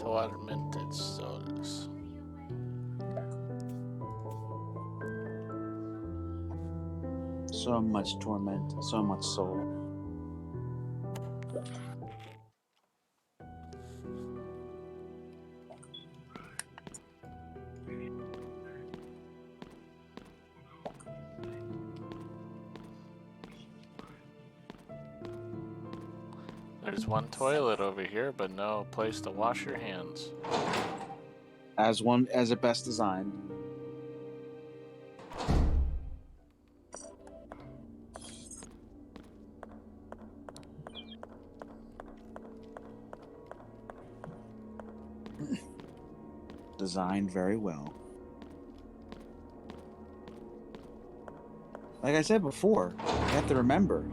Tormented Souls. So much torment, so much soul. There's one toilet over here, but no place to wash your hands. As it best designed. Designed very well. Like I said before, you have to remember,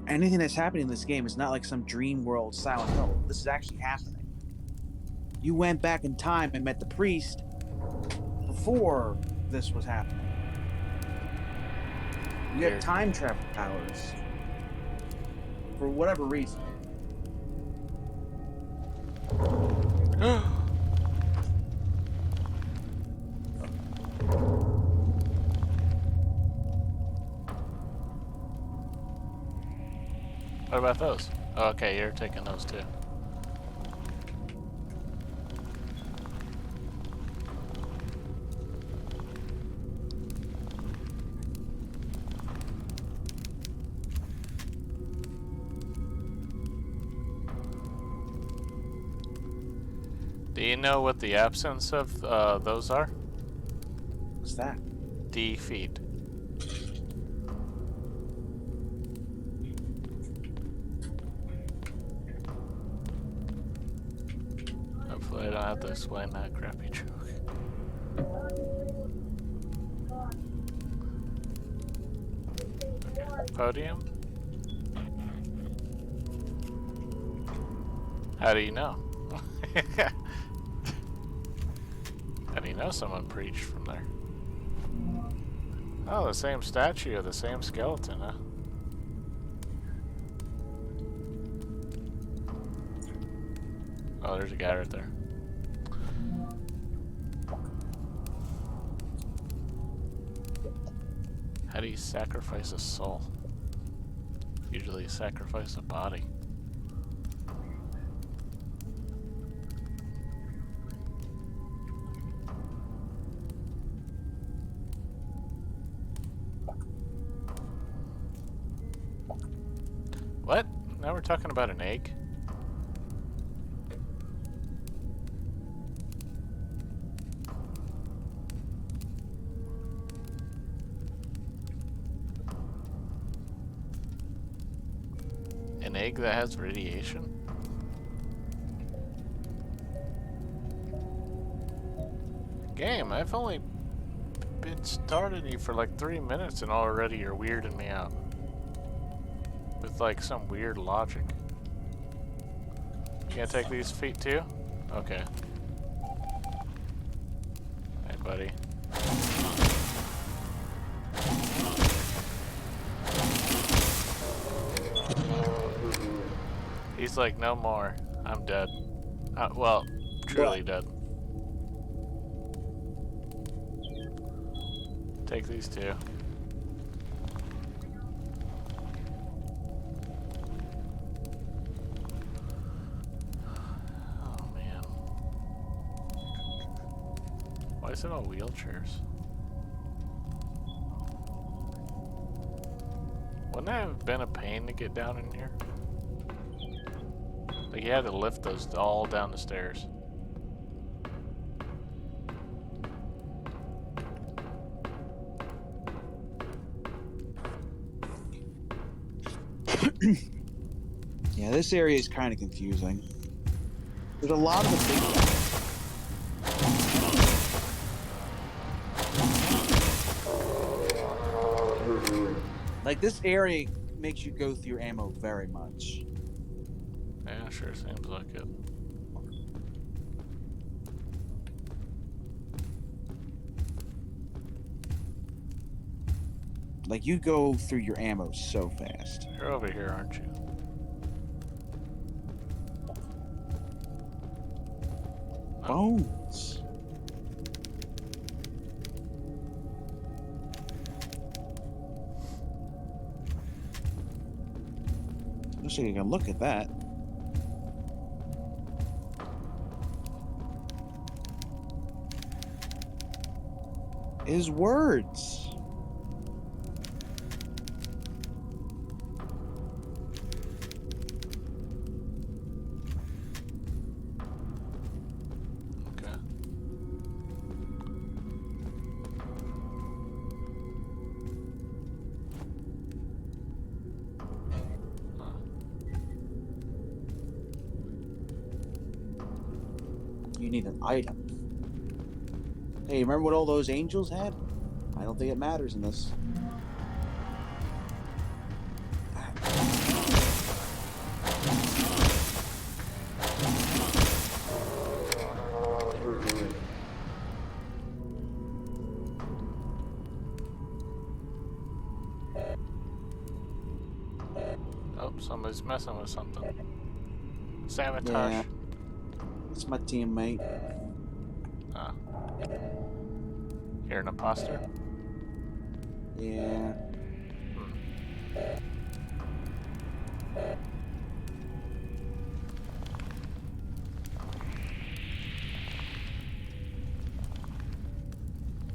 anything that's happening in this game is not like some dream world Silent Hill. This is actually happening. You went back in time and met the priest before this was happening. You have time travel powers. For whatever reason. What about those? Oh, okay, you're taking those too. Do you know what the absence of those are? What's that? Defeat. Hopefully I don't have to explain that crappy joke. Podium? How do you know? How do you know someone preached from there? Oh, the same statue of the same skeleton, huh? Oh, there's a guy right there. How do you sacrifice a soul? Usually you sacrifice a body. What? Now we're talking about an egg? An egg that has radiation? Game, I've only been starting you for like 3 minutes and already you're weirding me out. With like some weird logic. Can't take these feet too? Okay. Hey buddy. He's like, no more. I'm dead. Well, truly dead. Take these two. Oh man. Why is it all wheelchairs? Wouldn't that have been a pain to get down in here? Like you had to lift those all down the stairs. Yeah, this area is kind of confusing. There's a lot of the big guys. Like this area makes you go through your ammo very much. Yeah, sure seems like it. Like you go through your ammo so fast. You're over here, aren't you? Bones. Wish I could look at that. His words. Okay. Huh. You need an item. Hey, remember what all those angels had? I don't think it matters in this. Oh, somebody's messing with something. Sabotage. Yeah, it's my teammate. Ah. You're an imposter? Yeah.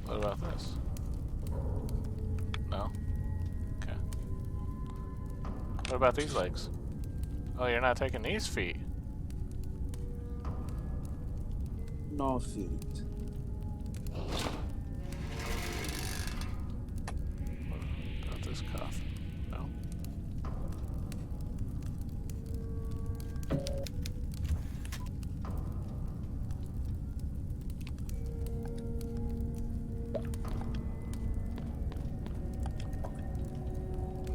What about this? No? Okay. What about these legs? Oh, you're not taking these feet. No feet. What about this coffin? No.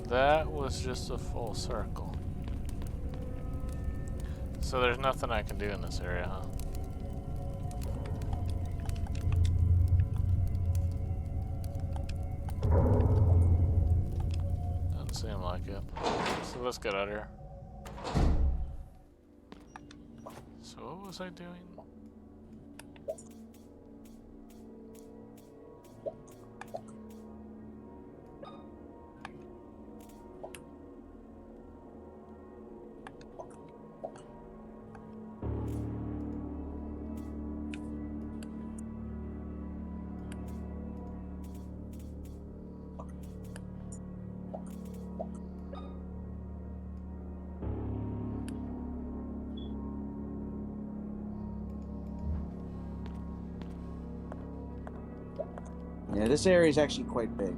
That was just a full circle. So there's nothing I can do in this area, huh? Doesn't seem like it. So let's get out of here. So what was I doing? Yeah, this area is actually quite big.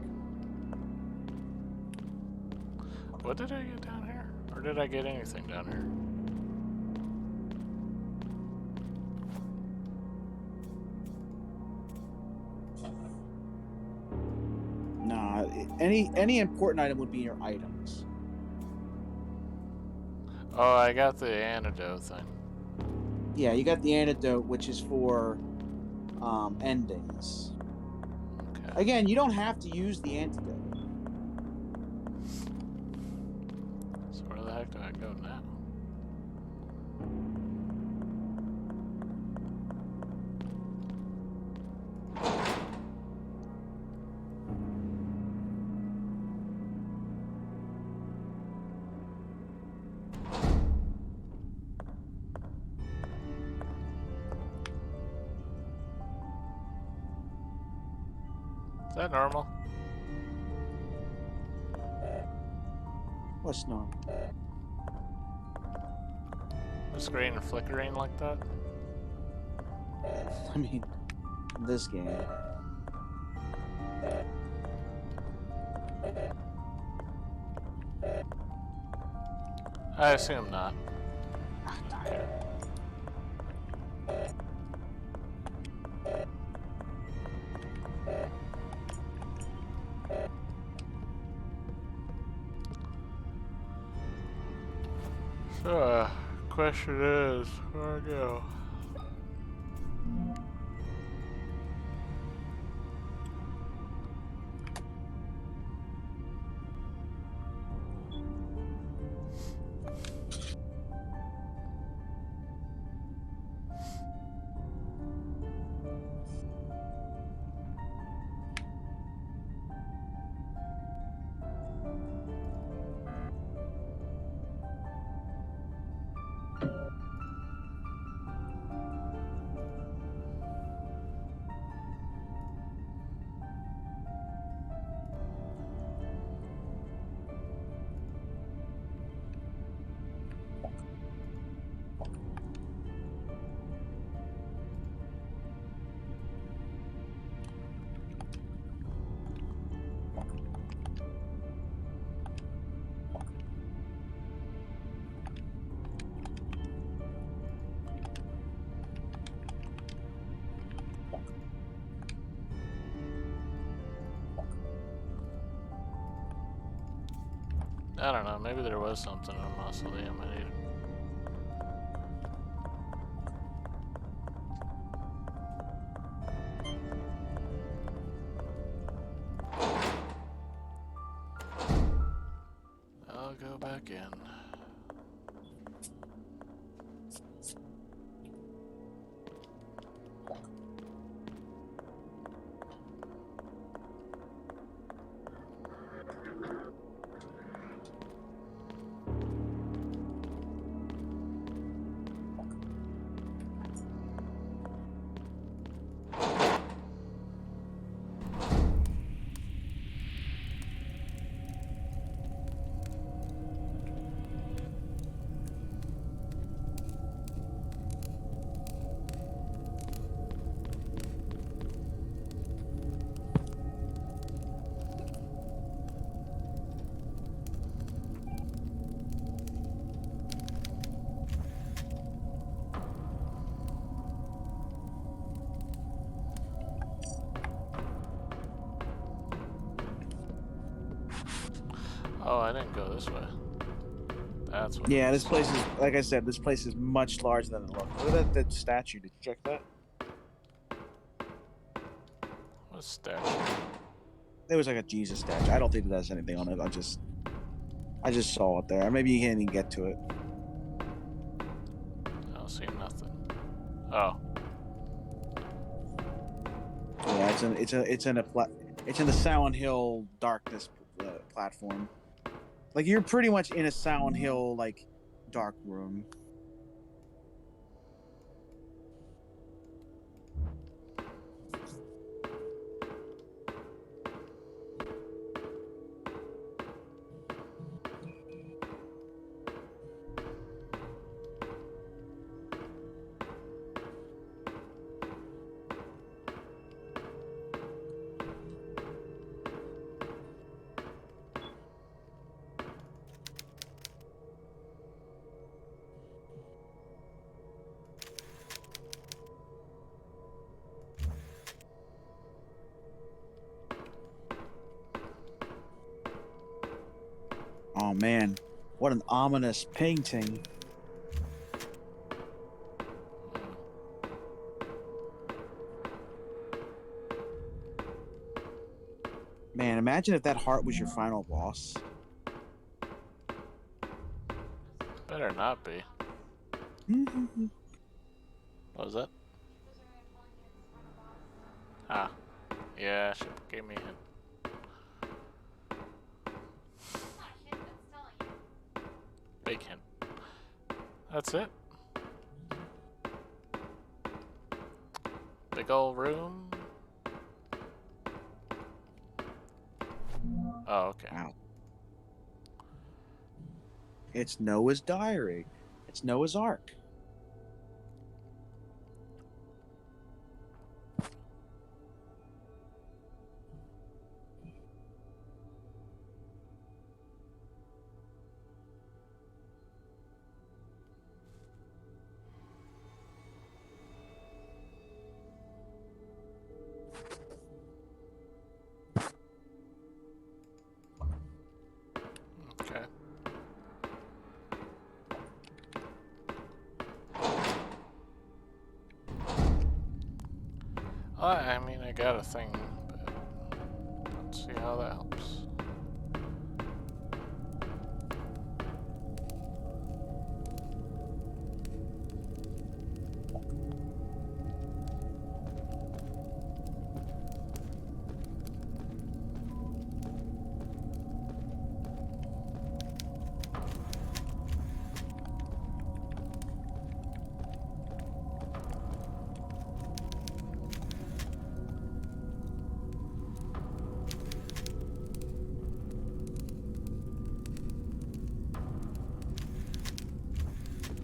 What did I get down here? Or did I get anything down here? Nah, any important item would be your items. Oh, I got the antidote thing. Yeah, you got the antidote, which is for endings. Okay. Again, you don't have to use the antidote. So where the heck do I go now? Is that normal? What's normal? The screen flickering like that? I mean, in this game. I assume not. So, question is, where do I go? I don't know. Maybe there was something in the mausoleum I needed. I'll go back in. Oh, I didn't go this way. That's what. Yeah, this place is, like I said, this place is much larger than it looks. Look at that statue. Did you check that? What statue? There was like a Jesus statue. I don't think that has anything on it. I just saw it there. Maybe you can't even get to it. I don't see nothing. Oh. Yeah, it's in the Silent Hill darkness platform. Like you're pretty much in a Silent Hill like dark room. Oh man, what an ominous painting. Man, imagine if that heart was your final boss. Better not be. What was that? Ah. Yeah, she gave me a hint. Big hint. That's it? Big old room? Oh, okay. Wow. It's Noah's diary. It's Noah's Ark. Okay. Well, I mean, I got a thing, but let's see how that helps.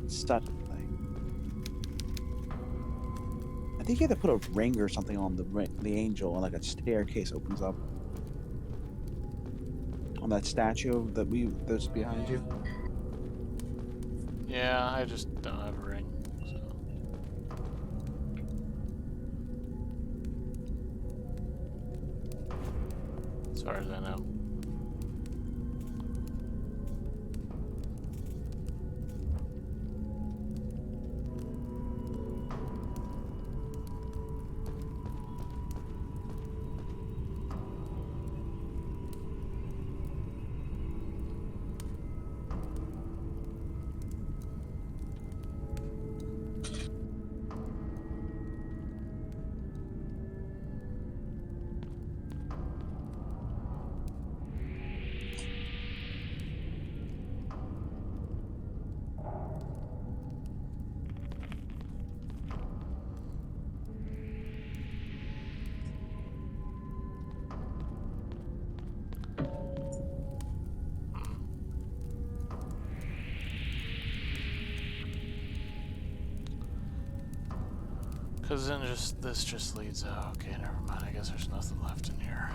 Such a thing. I think you have to put a ring or something on the angel, and like a staircase opens up on that statue that's behind you. Yeah, I just don't have a ring, so. As far as I know. Cause then this just leads out. Okay, never mind. I guess there's nothing left in here.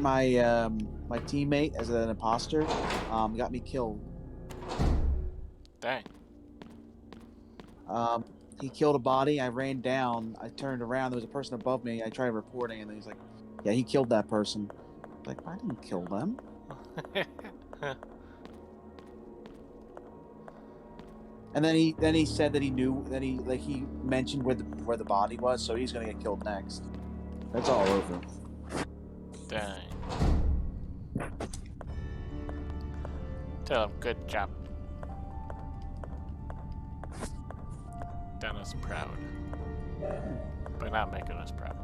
My teammate as an imposter got me killed. Dang. He killed a body. I ran down. I turned around. There was a person above me. I tried reporting, and he's like, "Yeah, he killed that person." Like, I didn't kill them. And then he said that he knew that he mentioned where the body was, so he's gonna get killed next. That's all over. Dang. Tell him good job. Done us proud. By not making us proud.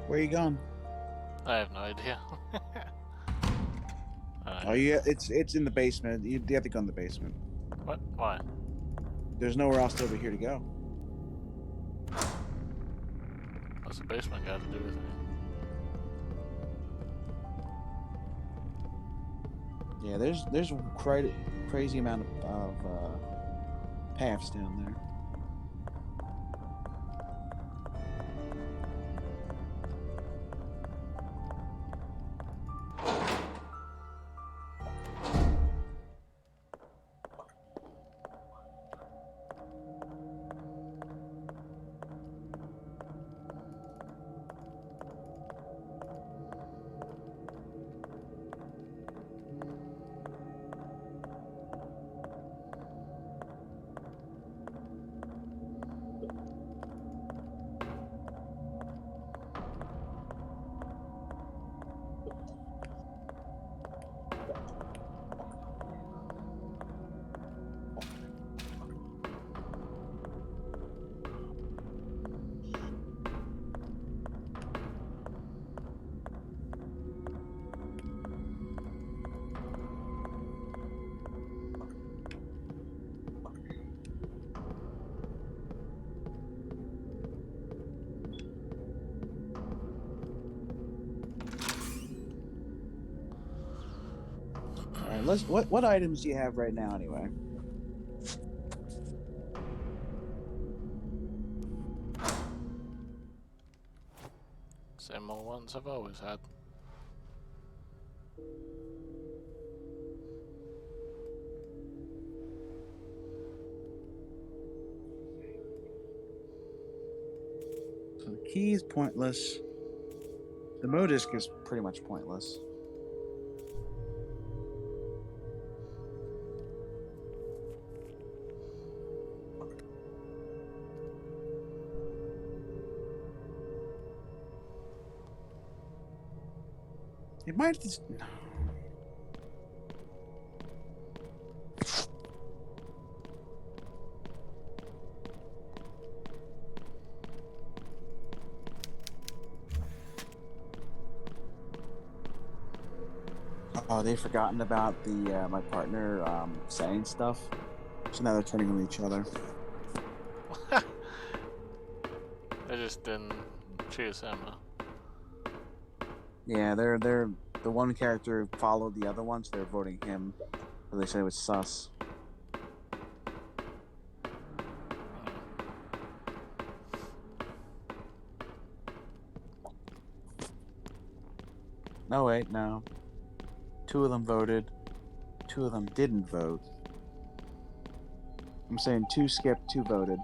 Where are you going? I have no idea. Oh yeah, it's in the basement. You have to go in the basement. What? Why? There's nowhere else over here to go. What's the basement got to do with it? Yeah, there's quite a crazy amount of paths down there. let's. What items do you have right now, anyway? Same old ones I've always had. So the key is pointless. The Modisk is pretty much pointless. It might just. Oh, they've forgotten about the my partner saying stuff. So now they're turning on each other. I just didn't choose Emma. Yeah, they're the one character who followed the other ones. They're voting him. They say it was sus. No, wait, no. 2 of them voted. 2 of them didn't vote. I'm saying 2 skipped, 2 voted.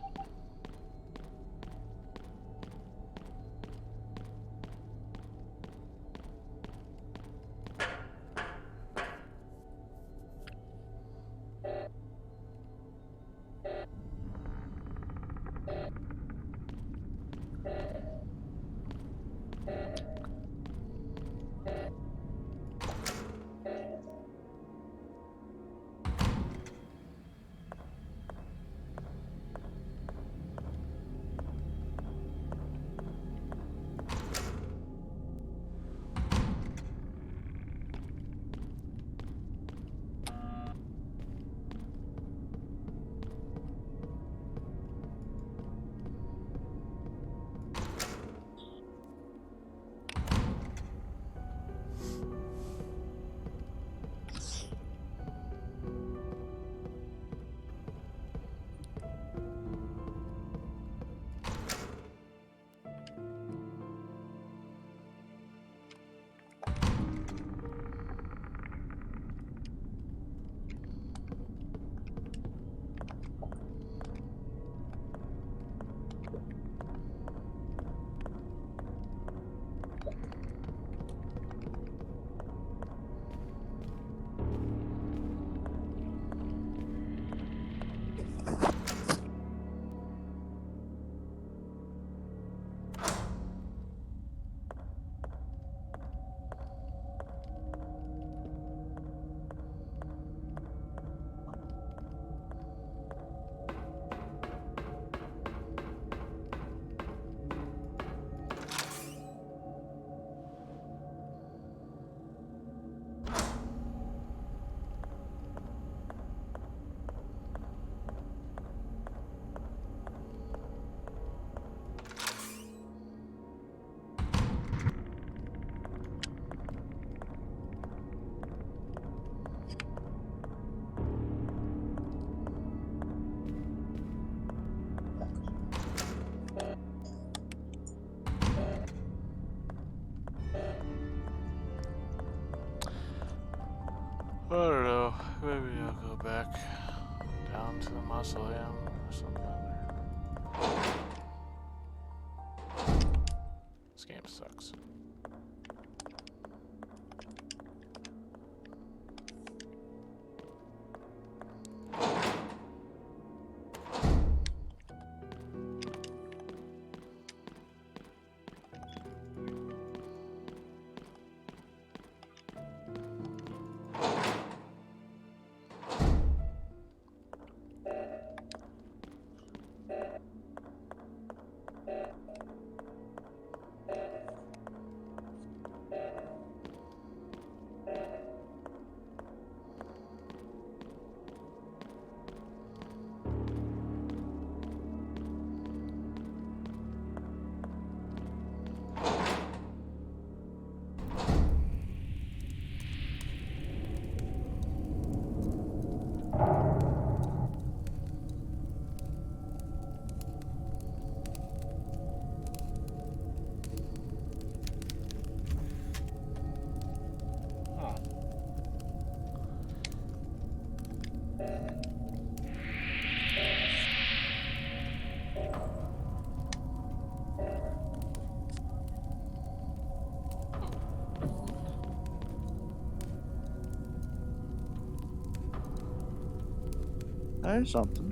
I don't know. Maybe I'll go back down to the mausoleum or something. This game sucks. There's something.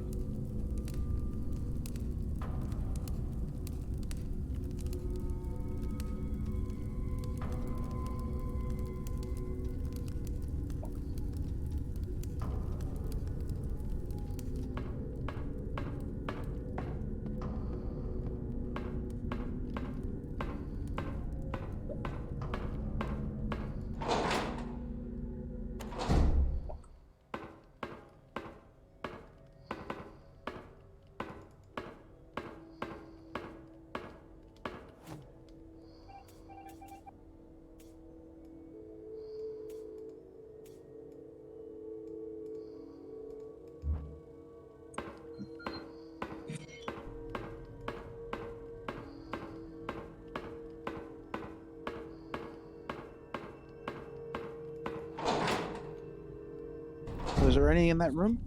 Was there any in that room?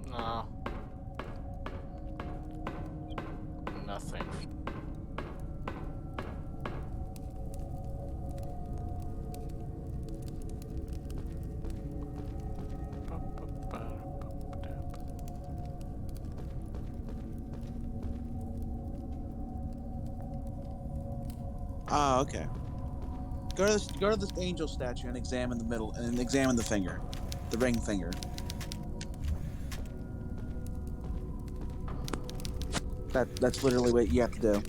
No. Nothing. Oh, okay. Go to this angel statue and examine the middle and examine the finger, the ring finger. That's literally what you have to do.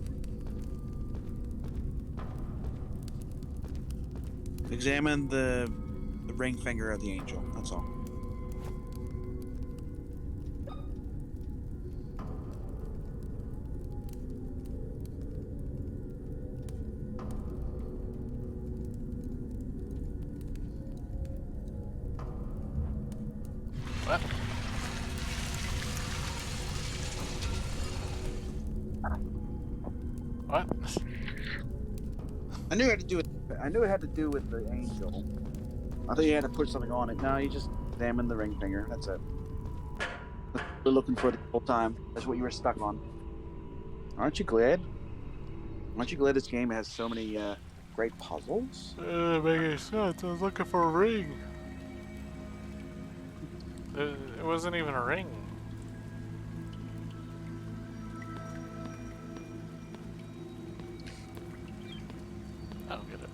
Examine the ring finger of the angel. That's all. What? What? I knew it had to do with. I knew it had to do with the angel. I thought you had to put something on it. No, you just examine the ring finger. That's it. We're looking for the whole time. That's what you were stuck on. Aren't you glad? Aren't you glad this game has so many great puzzles? Making sense. I was looking for a ring. It wasn't even a ring. I don't get it.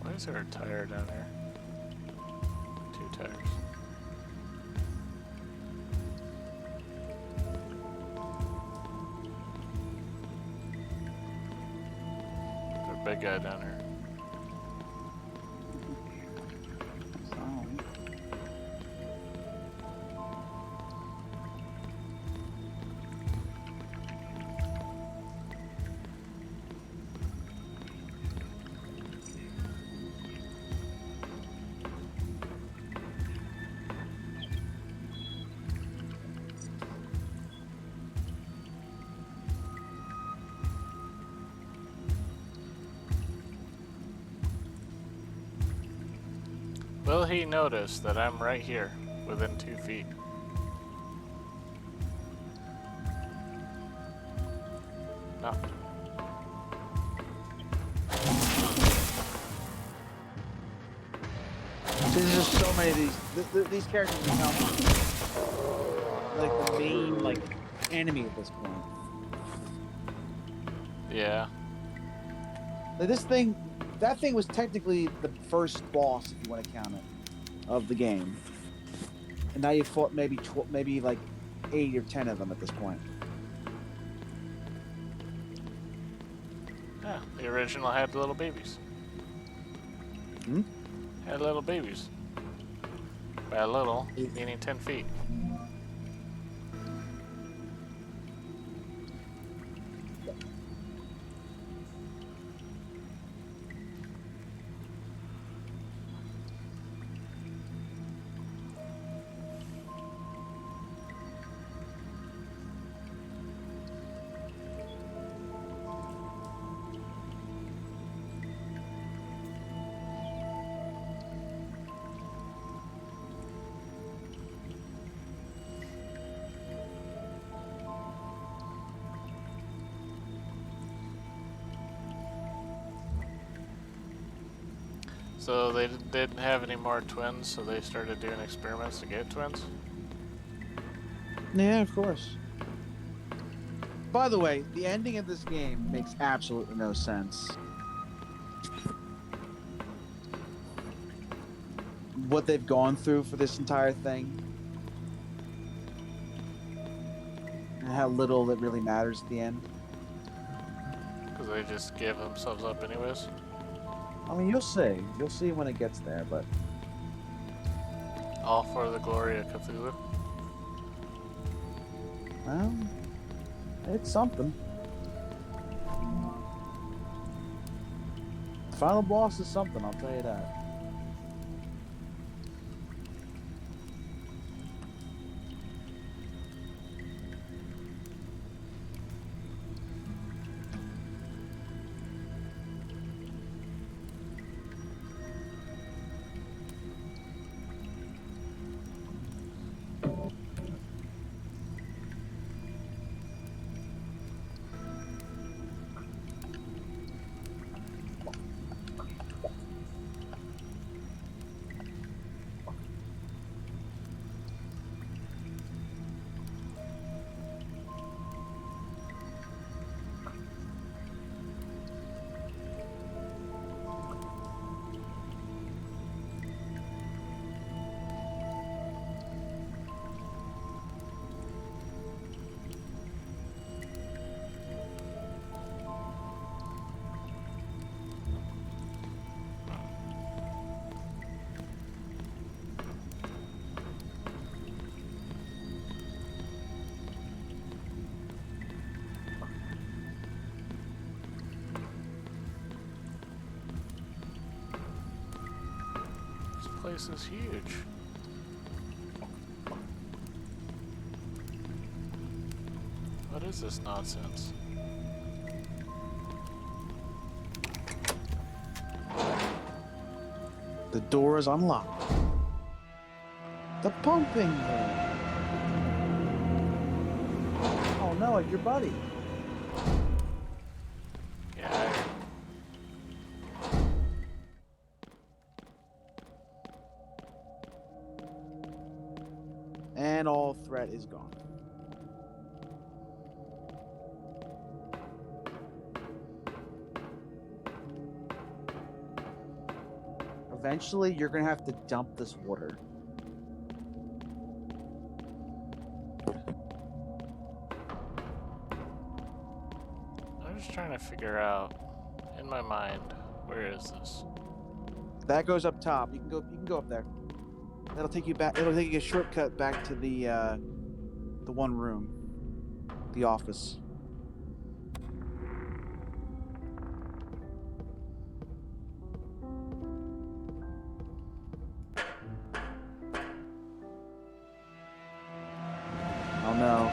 Why is there a tire down here? 2 tires. There's a big guy down here. Will he notice that I'm right here, within 2 feet? No. See, there's just so many of these. These characters become like the main enemy at this point. Yeah. Like that thing was technically the first boss, if you want to count it, of the game. And now you've fought maybe 8 or 10 of them at this point. Yeah, the original had little babies. Hmm? Had little babies. By a little, meaning 10 feet. So they didn't have any more twins, so they started doing experiments to get twins? Yeah, of course. By the way, the ending of this game makes absolutely no sense. What they've gone through for this entire thing, and how little that really matters at the end. Because they just gave themselves up anyways? I mean, you'll see. You'll see when it gets there, but All for the glory of Cthulhu? well, it's something. Final boss is something, I'll tell you that. This place is huge. What is this nonsense? The door is unlocked. The pumping room. Oh no, your buddy. Yeah, And all threat is gone. Eventually, you're gonna have to dump this water. I'm just trying to figure out, in my mind, where is this? That goes up top. You can go. You can go up there. That'll take you back. It'll take you a shortcut back to the one room, the office. Oh no.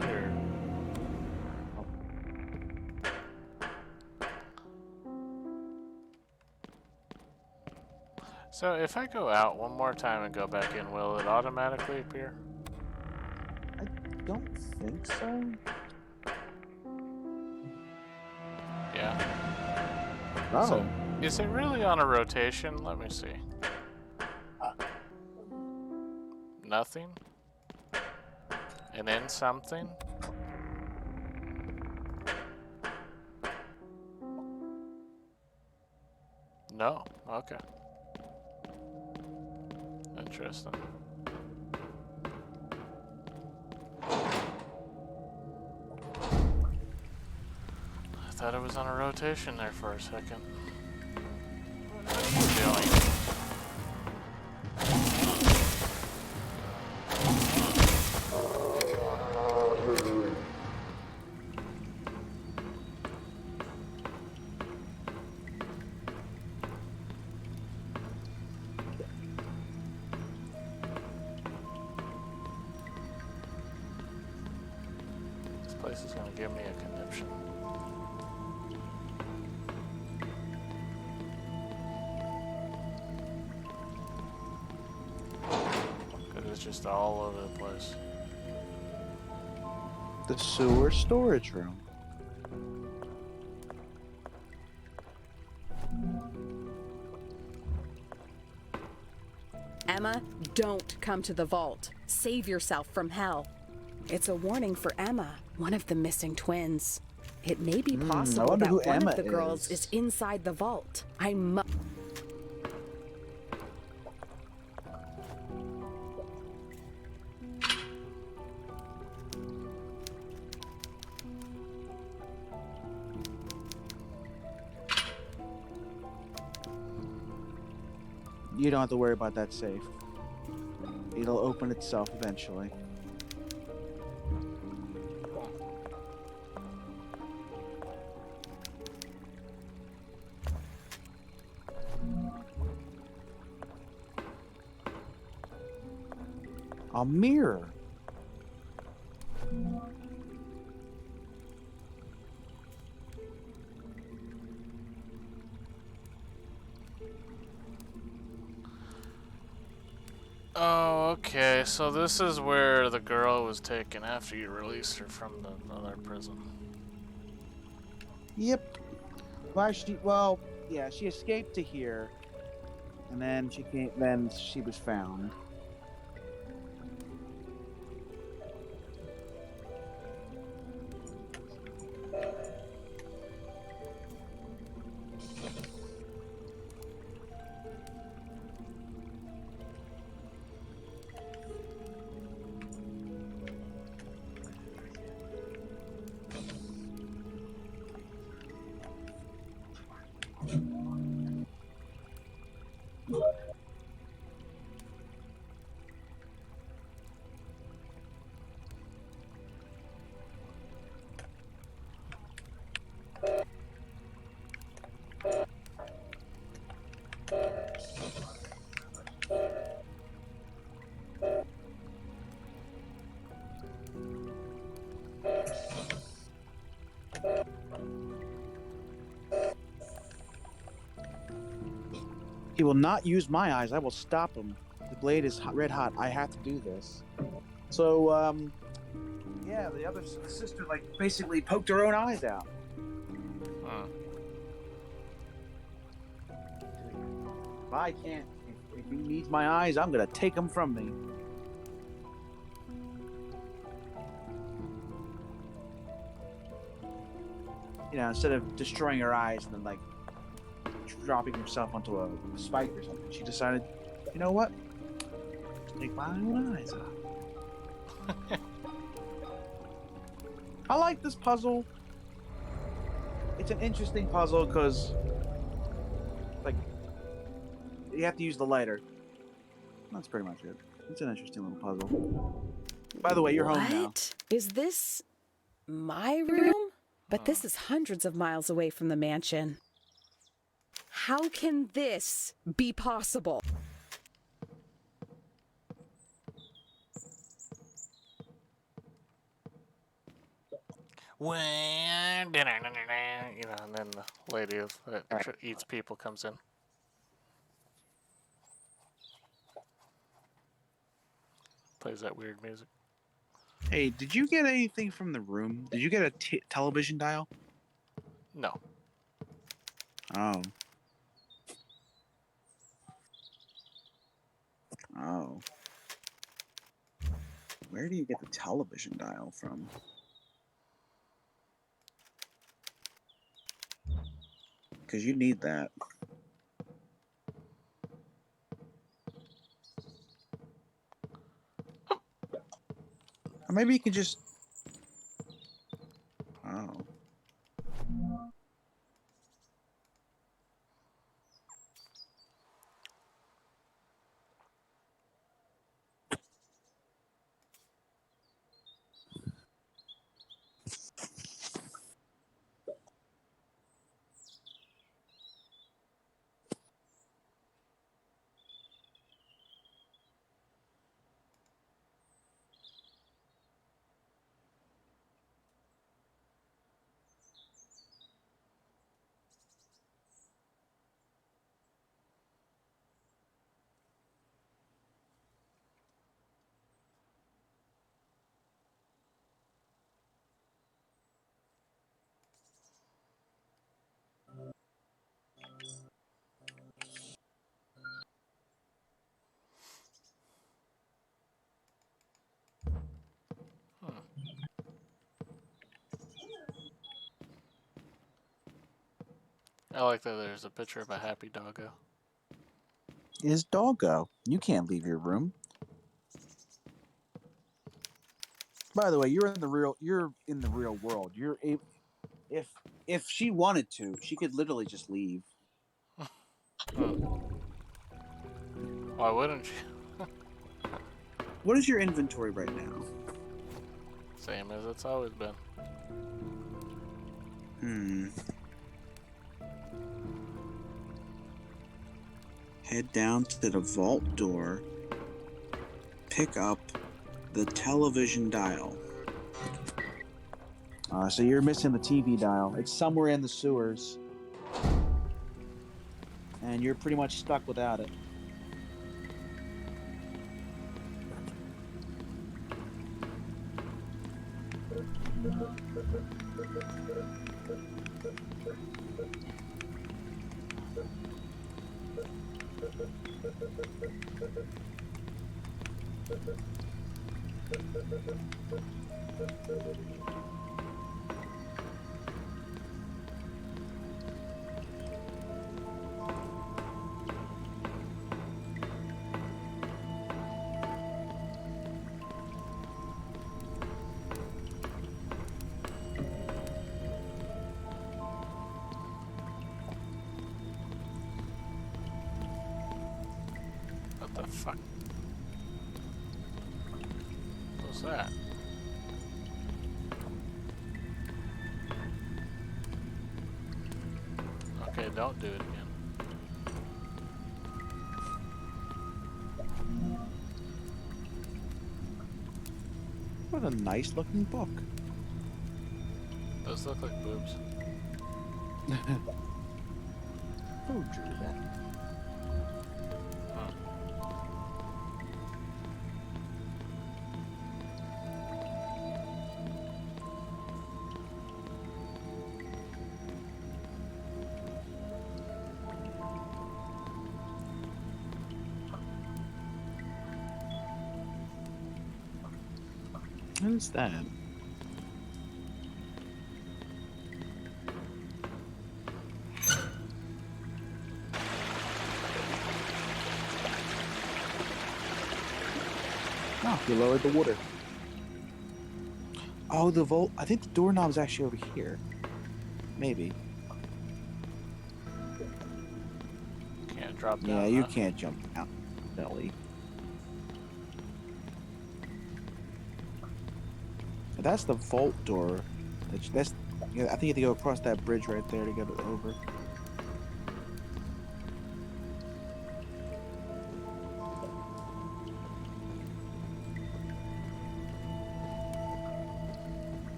Where? So if I go out one more time and go back in, will it automatically appear? I don't think so. Yeah. Oh. So, is it really on a rotation? Let me see. Nothing? And then something? No. Okay. Interesting. I thought it was on a rotation there for a second. What are you doing? This place is gonna give me a conniption. It's just all over the place. The sewer storage room. Emma, don't come to the vault. Save yourself from hell. It's a warning for Emma, one of the missing twins. It may be I possible wonder that who one Emma of the girls is inside the vault. I must. You don't have to worry about that safe. It'll open itself eventually. A mirror. Oh, okay. So this is where the girl was taken after you released her from the other prison. Yep. Yeah, she escaped to here, and then she came. Then she was found. He will not use my eyes. I will stop him. The blade is red hot. I have to do this. So, yeah, the other sister, like, basically poked her own eyes out. Hmm. If I can't, if he needs my eyes, I'm gonna take them from me. You know, instead of destroying her eyes and then, like, dropping herself onto a spike or something, she decided, you know what? Take my own eyes out. I like this puzzle. It's an interesting puzzle because, like, you have to use the lighter. That's pretty much it. It's an interesting little puzzle. By the way, you're home now. What? Is this my room? But this is hundreds of miles away from the mansion. How can this be possible? When you know, and then the lady that eats people comes in. Plays that weird music. Hey, did you get anything from the room? Did you get a television dial? No. Oh. Oh. Where do you get the television dial from? Because you need that. Or maybe you can just... Oh. I like that there's a picture of a happy doggo. Is Doggo. You can't leave your room. By the way, you're in the real world. If she wanted to, she could literally just leave. Why wouldn't you? What is your inventory right now? Same as it's always been. Head down to the vault door. Pick up the television dial. So you're missing the TV dial. It's somewhere in the sewers. And you're pretty much stuck without it. What the fuck? What's that? Okay, don't do it again. What a nice looking book. Those look like boobs. Who drew that? What is that? Oh, you lowered the water. Oh, the vault. I think the doorknob's actually over here. Maybe. Can't drop down. Yeah, you huh? can't jump out, belly. That's the vault door. That's yeah, I think you have to go across that bridge right there to get it over.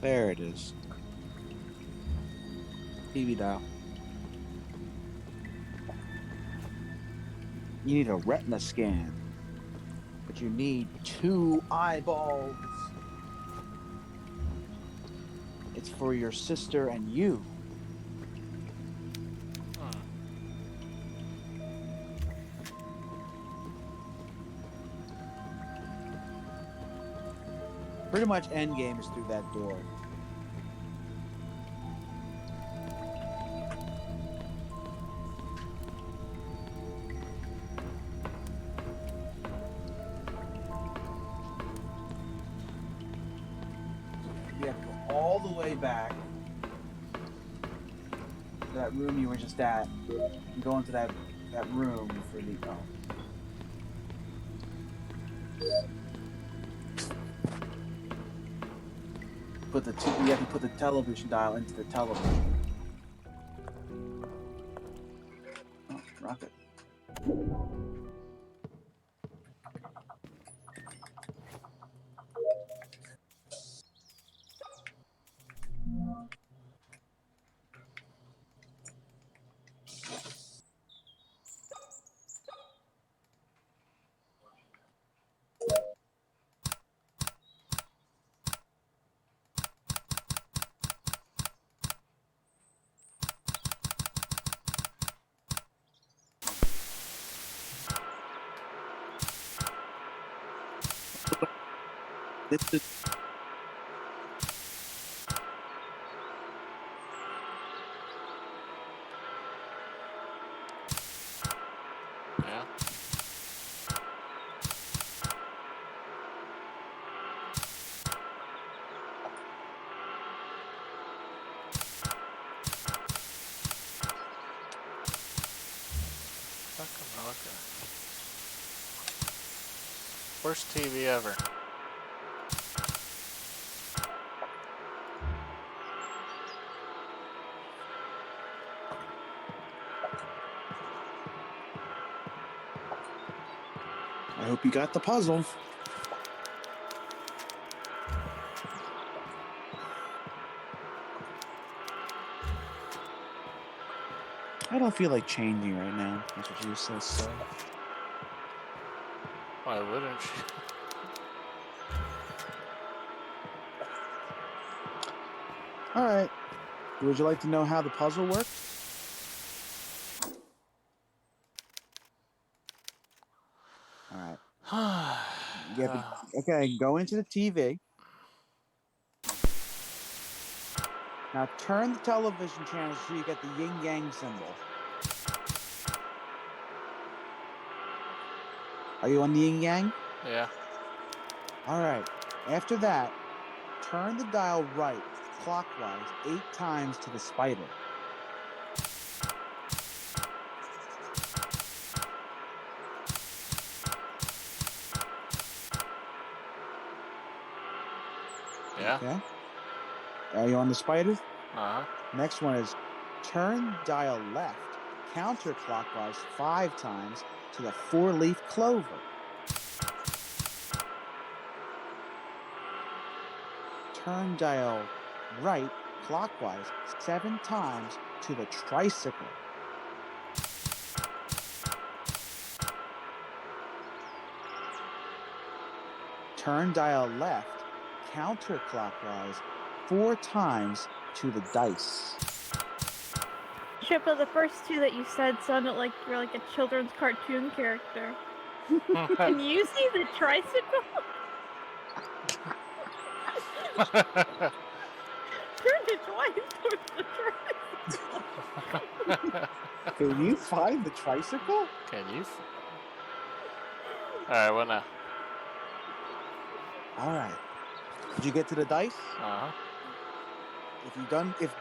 There it is. TV dial. You need a retina scan. But you need 2 eyeballs. It's for your sister and you. Pretty much endgame is through that door. You have to go all the way back to that room you were just at and go into that room for the you have to put the television dial into the television. Oh, rocket. This is Yeah. Fucking okay. Worst TV ever. I hope you got the puzzle. I don't feel like changing right now. That's what you said, so. Why wouldn't she? All right. Would you like to know how the puzzle works? All right. You have to, okay, go into the TV. Now turn the television channel so you get the yin yang symbol. Are you on the yin yang? Yeah. All right. After that, turn the dial right clockwise 8 times to the spider. Yeah. Okay. Are you on the spider? Uh-huh. Next one is turn dial left counterclockwise 5 times to the 4-leaf clover. Turn dial right clockwise 7 times to the tricycle. Turn dial left counterclockwise 4 times to the dice. Chippa, the first two that you said sounded like you're like a children's cartoon character. Can you see the tricycle? Turn it twice towards the tricycle. Can you find the tricycle? Can you? Alright, what now? All right. Did you get to the dice? Uh-huh.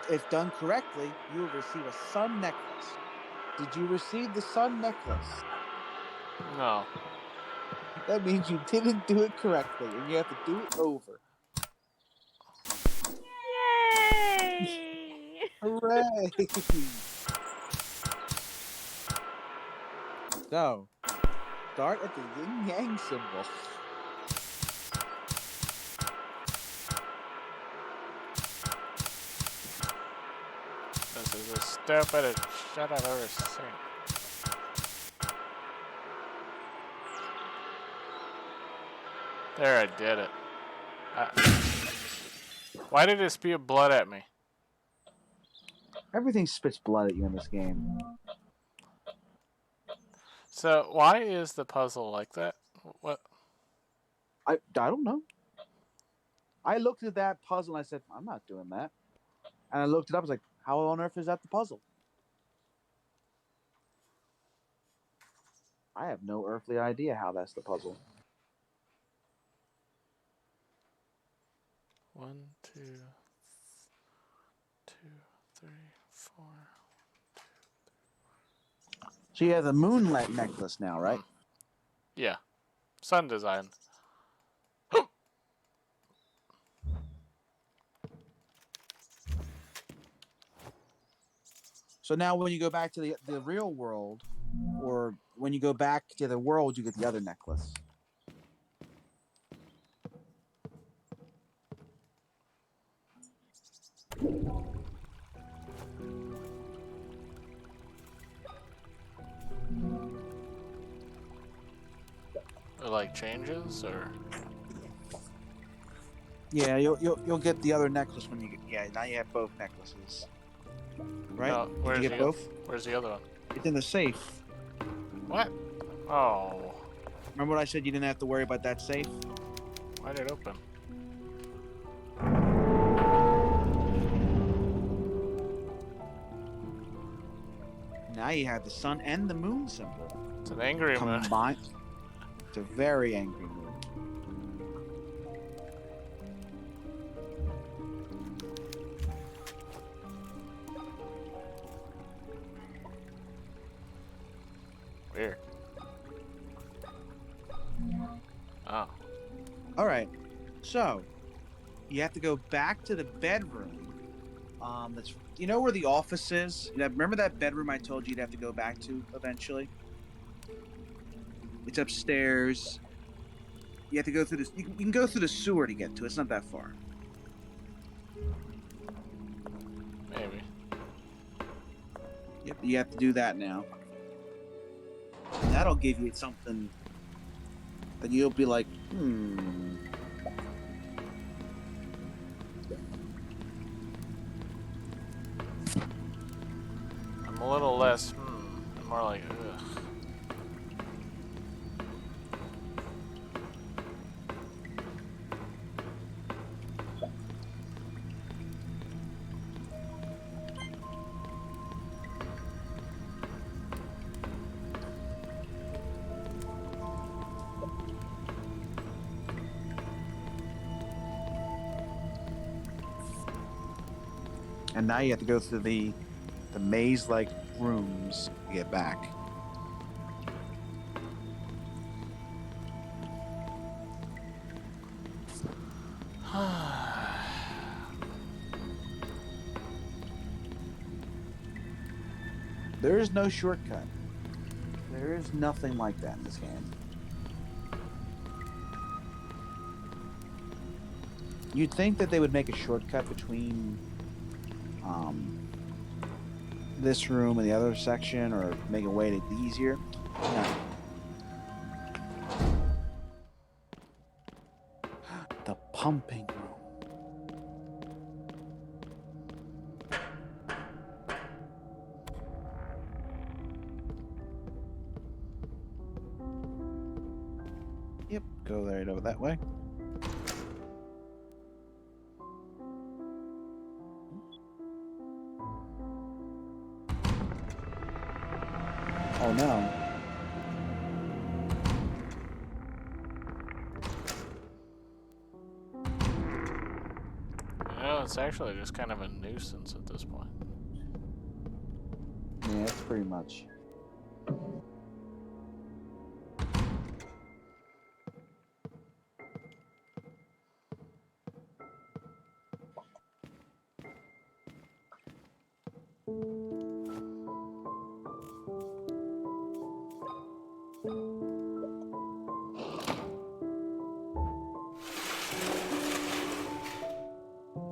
If done correctly, you will receive a sun necklace. Did you receive the sun necklace? No. That means you didn't do it correctly, and you have to do it over. Yay! Hooray! So, start at the yin yang symbol. This is the stupidest shit I've ever seen. There, I did it. Why did it spew blood at me? Everything spits blood at you in this game. So, why is the puzzle like that? What? I don't know. I looked at that puzzle and I said, I'm not doing that. And I looked it up. I was like, how on earth is that the puzzle? I have no earthly idea how that's the puzzle. 1, 2, 2, 3, 4. So you have the moonlight necklace now, right? Yeah. Sun design. So now when you go back to the real world, or when you go back to the world, you get the other necklace. It like changes or? Yeah, you'll get the other necklace when you get. Yeah, now you have both necklaces. Right? No, Did where's you get the both? Where's the other one? It's in the safe. What? Oh. Remember what I said? You didn't have to worry about that safe. Why did it open? Now you have the sun and the moon symbol It's an angry moon. combined. It's a very angry moon. Weird. Oh. All right, so you have to go back to the bedroom. That's where the office is. Remember that bedroom I told you you'd have to go back to eventually. It's upstairs. You have to go through this. You can go through the sewer to get to it. It's not that far. Maybe. Yep, you have to do that now. And that'll give you something that you'll be like, I'm a little less, I'm more like, ugh. And now you have to go through the maze-like rooms to get back. There is no shortcut. There is nothing like that in this game. You'd think that they would make a shortcut between this room and the other section, or make a way to be easier. No. The pumping room. Yep, go right over that way. Oh no. It's actually just kind of a nuisance at this point. Yeah, it's pretty much.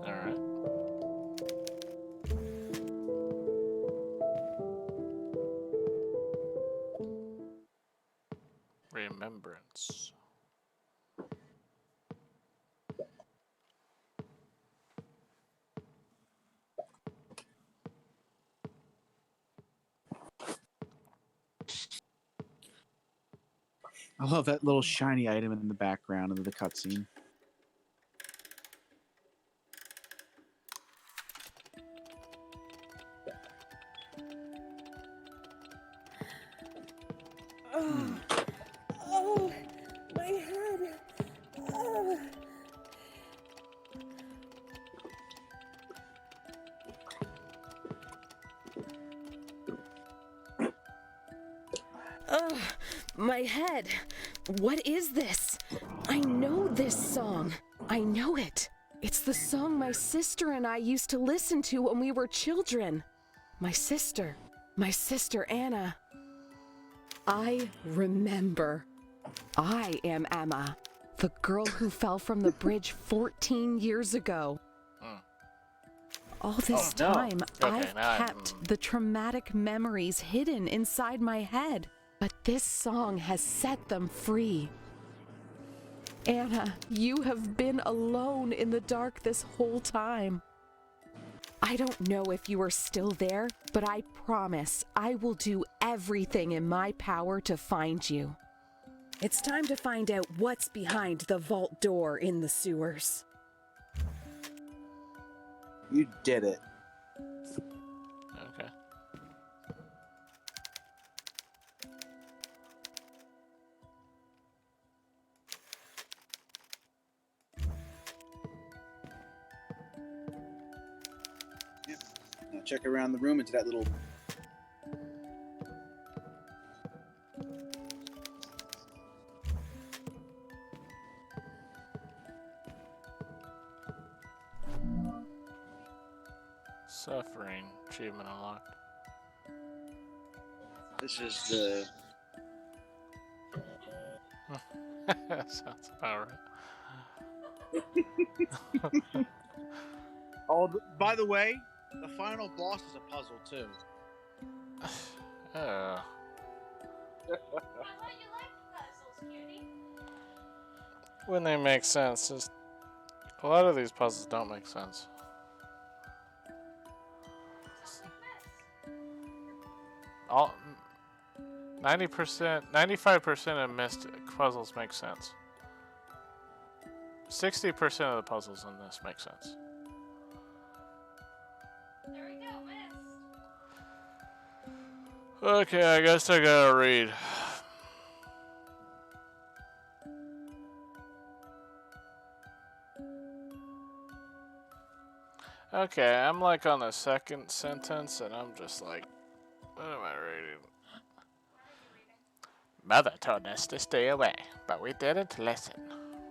Alright. Remembrance. I love that little shiny item in the background of the cutscene. Oh, my head. Oh. Ugh, my head. What is this? I know this song. I know it. It's the song my sister and I used to listen to when we were children. My sister Anna. I remember. I am Emma, the girl who fell from the bridge 14 years ago. All this no. time, Okay, I've now I- kept the traumatic memories hidden inside my head, but this song has set them free. Anna, you have been alone in the dark this whole time. I don't know if you are still there, but I promise I will do everything in my power to find you. It's time to find out what's behind the vault door in the sewers. You did it. Okay. check around the room into that little. Suffering. Achievement unlocked. This is the. Sounds about right. Oh, by the way, the final boss is a puzzle too. Oh. I thought you liked puzzles, cutie. When they make sense. Just a lot of these puzzles don't make sense. All 90%, 95% of missed puzzles make sense. 60% of the puzzles in this make sense. There we go, missed. Okay, I guess I gotta read. Okay, I'm like on the second sentence and I'm just like, what am I reading? Mother told us to stay away, but we didn't listen.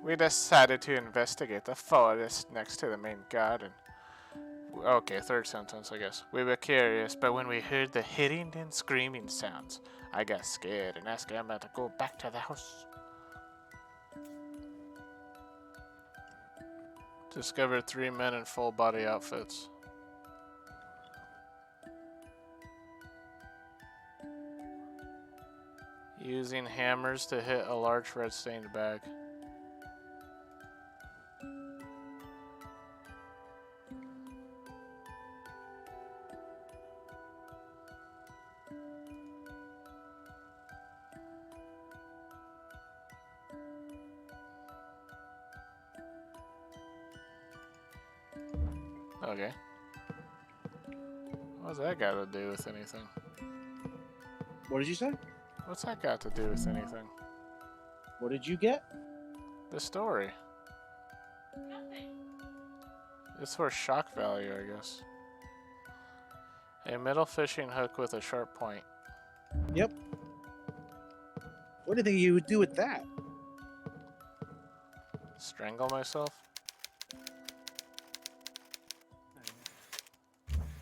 We decided to investigate the forest next to the main garden. Okay, third sentence, I guess. We were curious, but when we heard the hitting and screaming sounds, I got scared and asked Emma to go back to the house. Discovered 3 men in full body outfits. Using hammers to hit a large red stained bag. Okay. What's that got to do with anything? What did you say? What's that got to do with anything? What did you get? The story. Nothing. It's for shock value, I guess. A metal fishing hook with a sharp point. Yep. What do you think you would do with that? Strangle myself?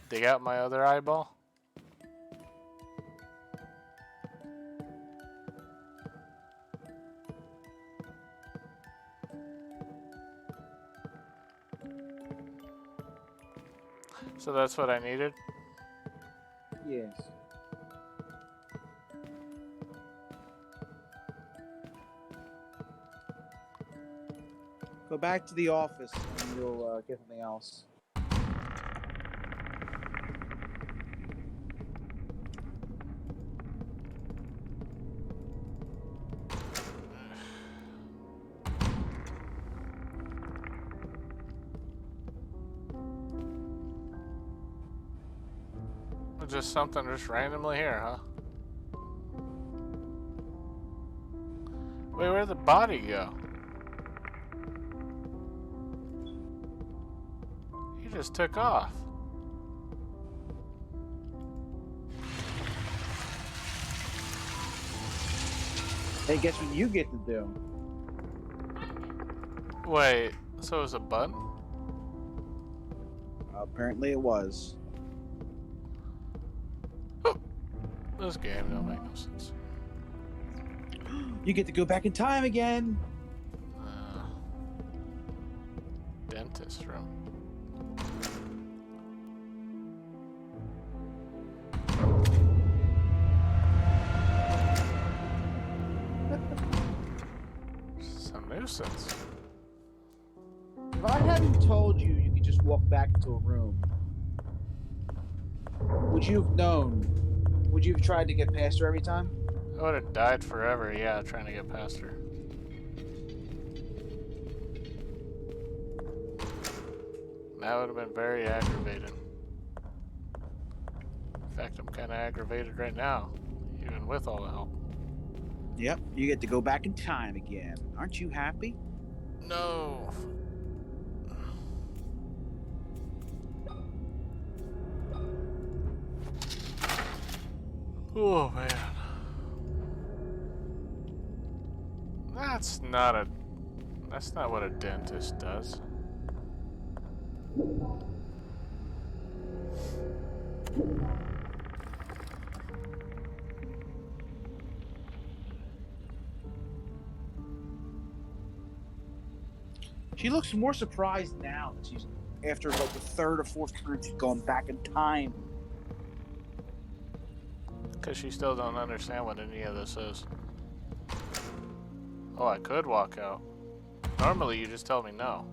Dig out my other eyeball? So that's what I needed? Yes. Go back to the office and you'll get something else. Just something just randomly here, huh? Wait, where'd the body go? He just took off. Hey, guess what you get to do? Wait, so it was a button? Apparently it was. This game don't make no sense. You get to go back in time again. Dentist room. It's a nuisance. If I hadn't told you you could just walk back into a room, would you have known? Would you have tried to get past her every time? I would have died forever, yeah, trying to get past her. That would have been very aggravating. In fact, I'm kind of aggravated right now, even with all the help. Yep, you get to go back in time again. Aren't you happy? Oh man. That's not a. That's not what a dentist does. She looks more surprised now that she's after like the third or fourth time she's gone back in time. Because she still don't understand what any of this is. Oh, I could walk out. Normally you just tell me no.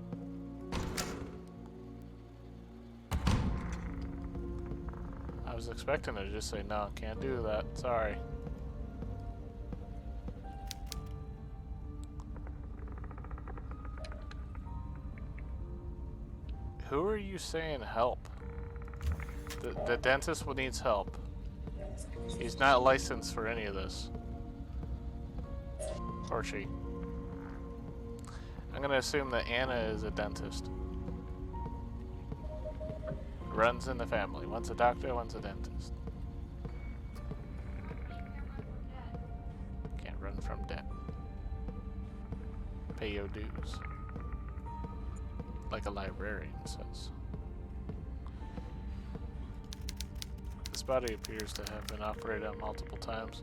I was expecting her to just say no, can't do that, sorry. Who are you saying help? The dentist needs help. He's not licensed for any of this. Or she. I'm gonna assume that Anna is a dentist. Runs in the family. One's a doctor, one's a dentist. Can't run from debt. Pay your dues. Like a librarian says. This body appears to have been operated on multiple times.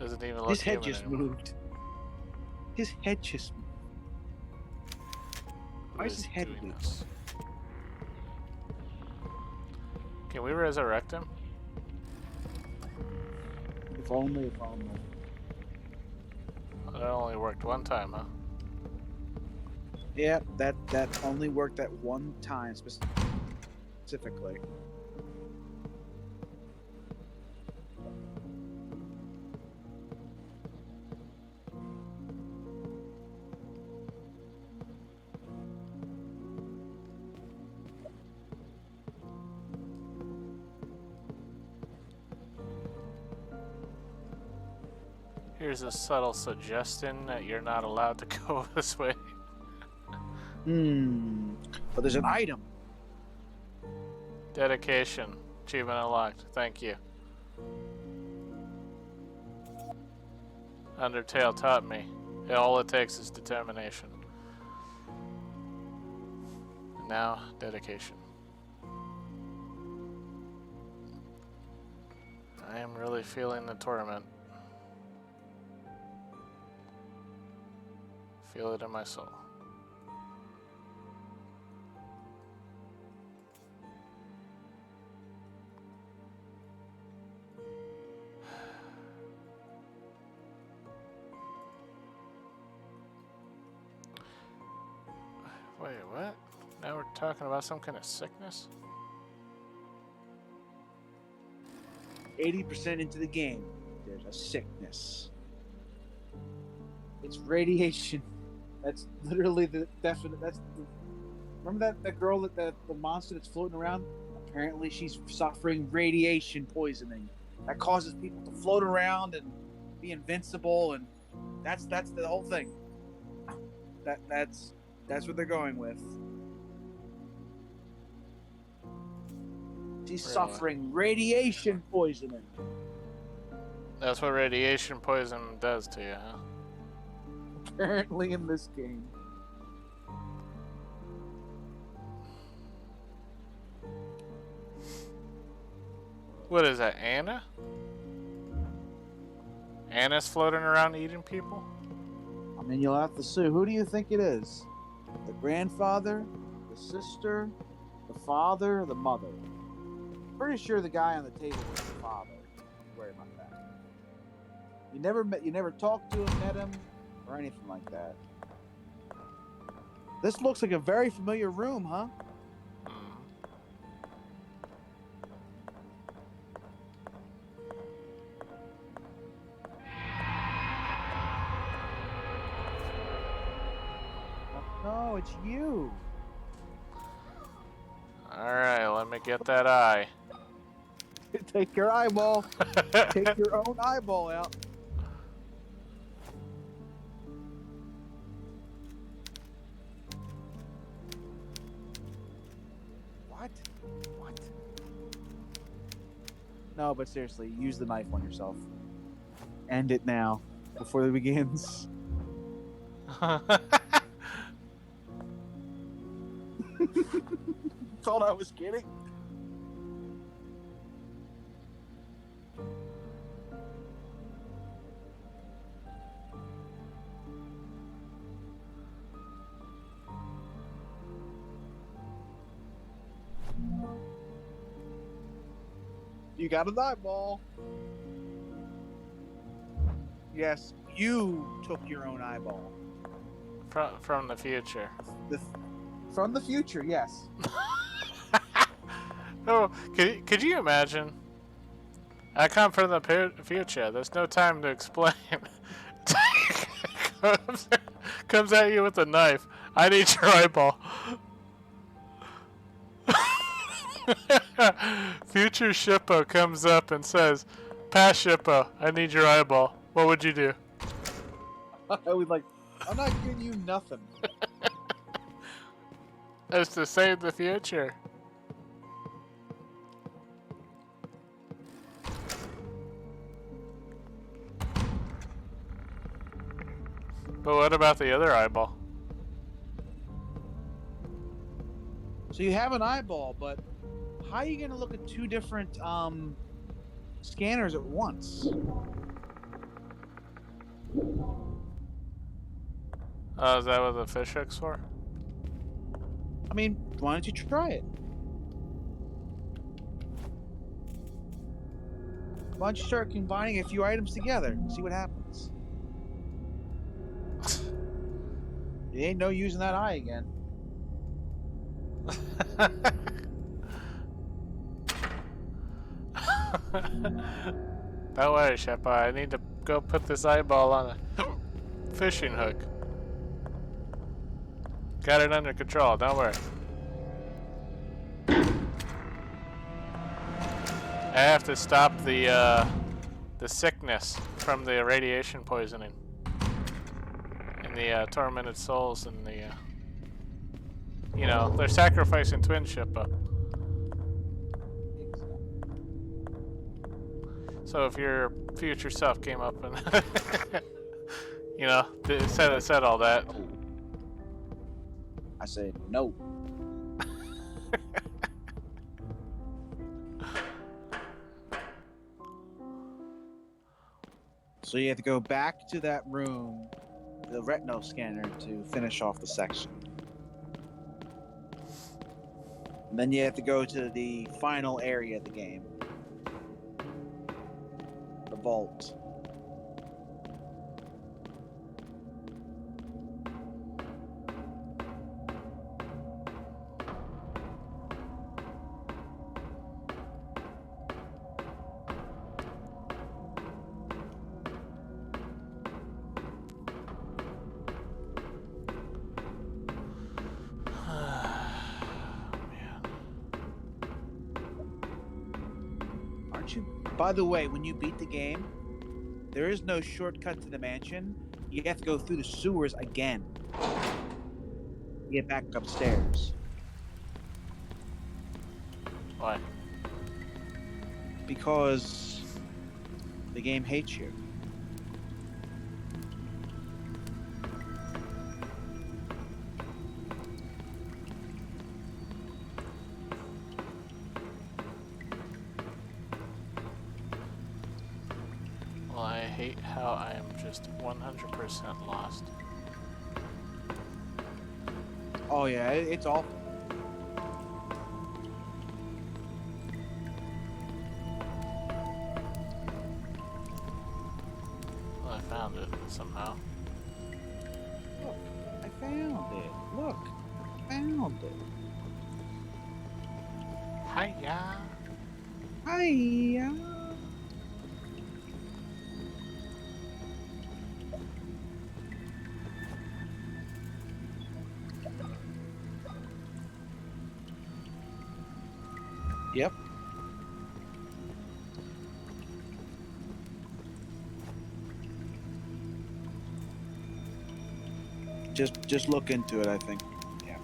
Doesn't even look His head human just anymore. moved. His head just moved. Who Why is his head doing weak? this? Can we resurrect him? If only, if only. Well, that only worked one time, huh? Yeah, that only worked at one time specifically. Here's a subtle suggestion that you're not allowed to go this way. But there's an item. Dedication. Achievement unlocked. Thank you. Undertale taught me. All it takes is determination. And now, dedication. I am really feeling the torment. Feel it in my soul. Wait, what? Now we're talking about some kind of sickness? 80% into the game, there's a sickness. It's radiation. That's literally the definite. Remember that girl the monster that's floating around? Apparently, she's suffering radiation poisoning that causes people to float around and be invincible, and that's the whole thing. That's what they're going with. She's Really? suffering radiation poisoning. That's what radiation poison does to you, huh? Apparently, in this game. What is that, Anna? Anna's floating around eating people? I mean, you'll have to see. Who do you think it is? The grandfather, the sister, the father, the mother? Pretty sure the guy on the table was the father. Don't worry about that. You never talked to him, met him, or anything like that. This looks like a very familiar room, huh? No, it's you. Alright, let me get that eye. Take your eyeball. Take your own eyeball out. What? No, but seriously, use the knife on yourself. End it now, before it begins. Thought I was kidding. You got an eyeball. Yes, you took your own eyeball. From the future. From the future, yes. Oh, could you imagine? I come from the future. There's no time to explain. comes at you with a knife. I need your eyeball. Future Shippo comes up and says, "Past Shippo, I need your eyeball." What would you do? I was like, I'm not giving you nothing. That's to save the future. But what about the other eyeball? So you have an eyeball, but how are you going to look at two different scanners at once? Is that what the fish hook's for? I mean, why don't you try it? Why don't you start combining a few items together and see what happens? It ain't no using that eye again. Don't worry, Sheppa. I need to go put this eyeball on a fishing hook. Got it under control. Don't worry. I have to stop the sickness from the radiation poisoning in the Tormented Souls and the you know, they're sacrificing twin Shippa. So if your future self came up and you know, said all that. I said no. So you have to go back to that room, the retinal scanner, to finish off the section. And then you have to go to the final area of the game. The vault. By the way, when you beat the game, there is no shortcut to the mansion. You have to go through the sewers again to get back upstairs. Why? Because the game hates you. Well, I hate how I am just 100% lost. Oh yeah, it's awful. Well, I found it somehow. Look, I found it. Look, I found it. Hiya! Hiya. Yep. Just look into it, I think. Yeah.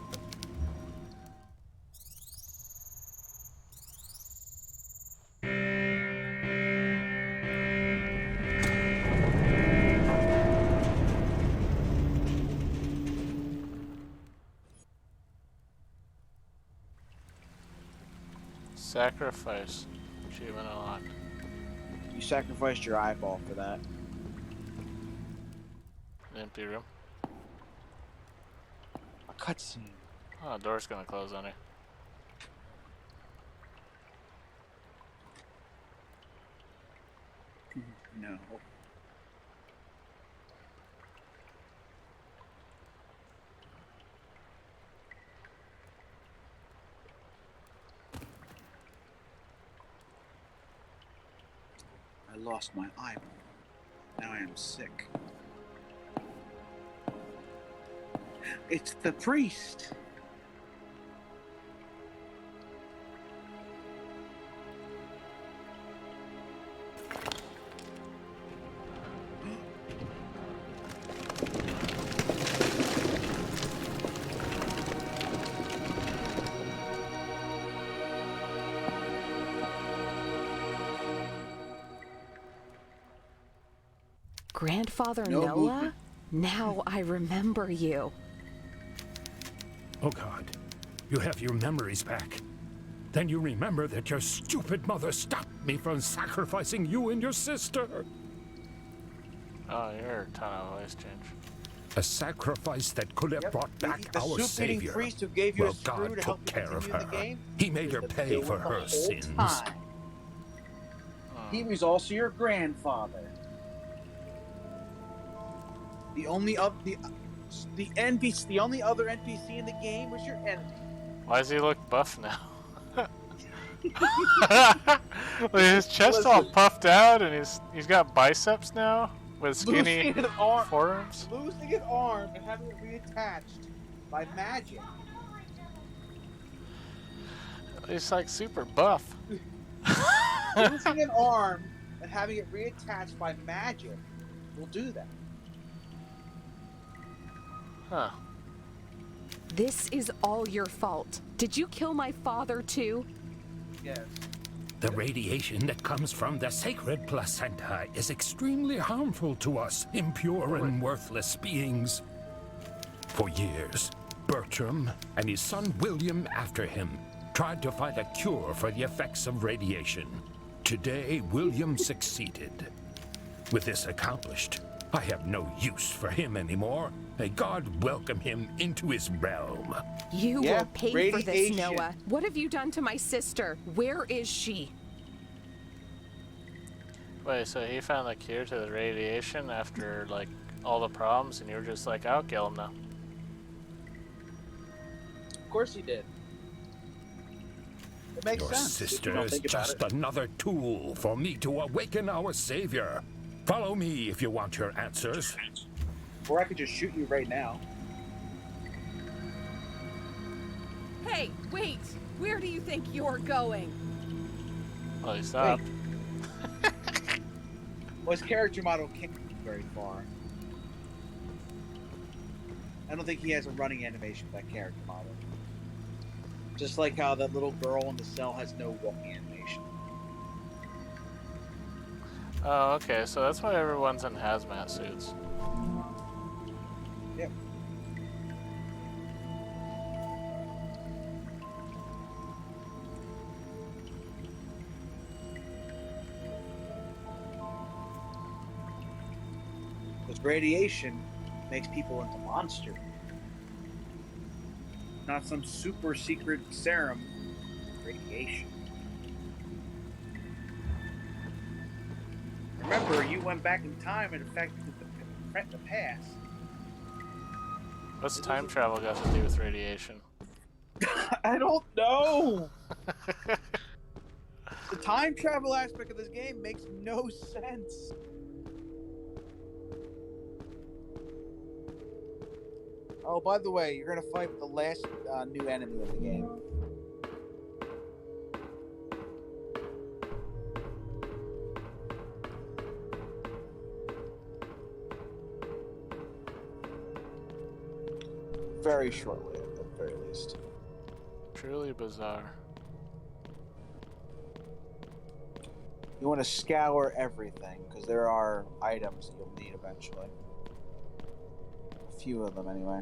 Sacrifice. Achievement unlocked. You sacrificed your eyeball for that. An empty room. A cutscene. Oh, door's gonna close on her. No. I lost my eyeball. Now I am sick. It's the priest. Grandfather No Noah? movement. Now I remember you. Oh God, you have your memories back. Then you remember that your stupid mother stopped me from sacrificing you and your sister. Oh, you're a ton of voice change. A sacrifice that could have brought back The our soup-eating savior. priest who gave you Well, a screw God to help took you care of continue her. the game. He made her was the pay villain for the her whole sins. time. He was also your grandfather. The only other the only other NPC in the game was your enemy. Why does he look buff now? Like his chest all Listen. puffed out, and he's got biceps now with skinny Losing an arm, forearms. losing an arm and having it reattached by magic. He's like super buff. Losing an arm and having it reattached by magic will do that. Huh. This is all your fault. Did you kill my father too? Yes. The radiation that comes from the sacred placenta is extremely harmful to us, impure and worthless beings. For years, Bertram and his son William after him tried to find a cure for the effects of radiation. Today, William succeeded. With this accomplished, I have no use for him anymore. May God welcome him into his realm. You Yeah, will pay for this, radiation. Noah. What have you done to my sister? Where is she? Wait, so he found the cure to the radiation after like all the problems, and you were just like, I'll kill him now. Of course he did. It makes Your sense. if you sister don't is think about just it. another tool for me to awaken our savior. Follow me if you want your answers. Or I could just shoot you right now. Hey, wait! Where do you think you're going? Well, he stopped. Well, his character model can't go very far. I don't think he has a running animation for that character model. Just like how that little girl in the cell has no walking animation. Oh, okay, so that's why everyone's in hazmat suits. Yep. Because radiation makes people into monsters. Not some super secret serum. Radiation. Remember, you went back in time and affected the past. What's time travel got to do with radiation? I don't know. The time travel aspect of this game makes no sense. Oh, by the way, you're gonna fight with the last new enemy of the game. Very shortly, at the very least. Truly bizarre. You want to scour everything, because there are items that you'll need eventually. A few of them, anyway.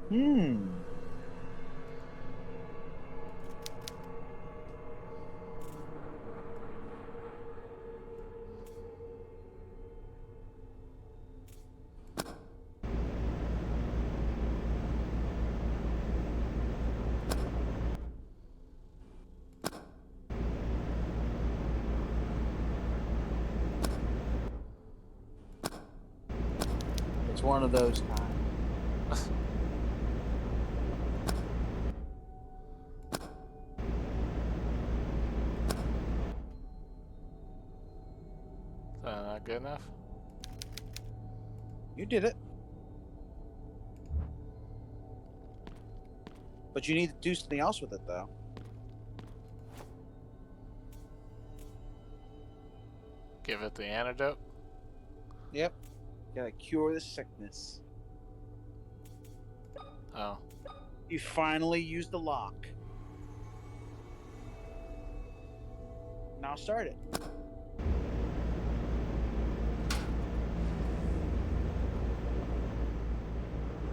Hmm. It's one of those times. Is that not good enough? You did it. But you need to do something else with it, though. Give it the antidote? Yep. Gotta cure the sickness. Oh. You finally used the lock. Now start it.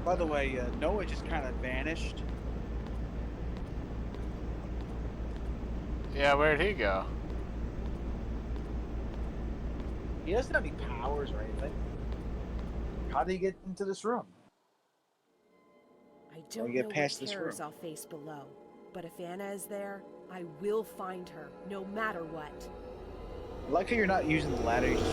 By the way, Noah just kind of vanished. Yeah, where'd he go? He doesn't have any powers or anything. How did he get into this room? I don't get know what past this terrors room. I'll face below, but if Anna is there, I will find her, no matter what. I like how you're not using the ladder. You just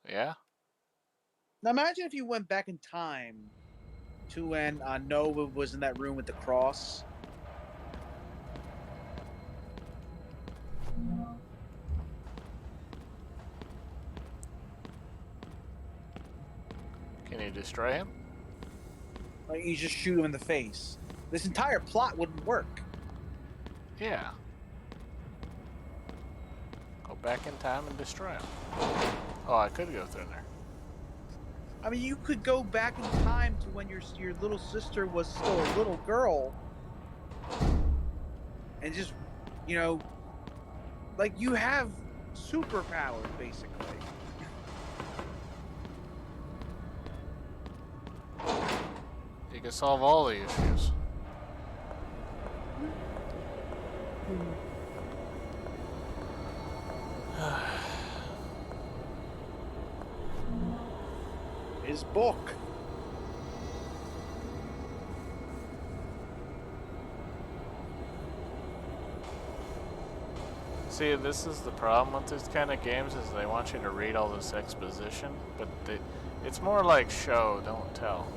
Yeah? Now imagine if you went back in time to when Noah was in that room with the cross. Can you destroy him? Like you just shoot him in the face. This entire plot wouldn't work. Yeah. Go back in time and destroy him. Oh, I could go through there. I mean, you could go back in time to when your little sister was still a little girl, and just, you know, like you have superpowers basically. You can solve all the issues. His book. See, this is the problem with these kind of games is they want you to read all this exposition, but it's more like show, don't tell.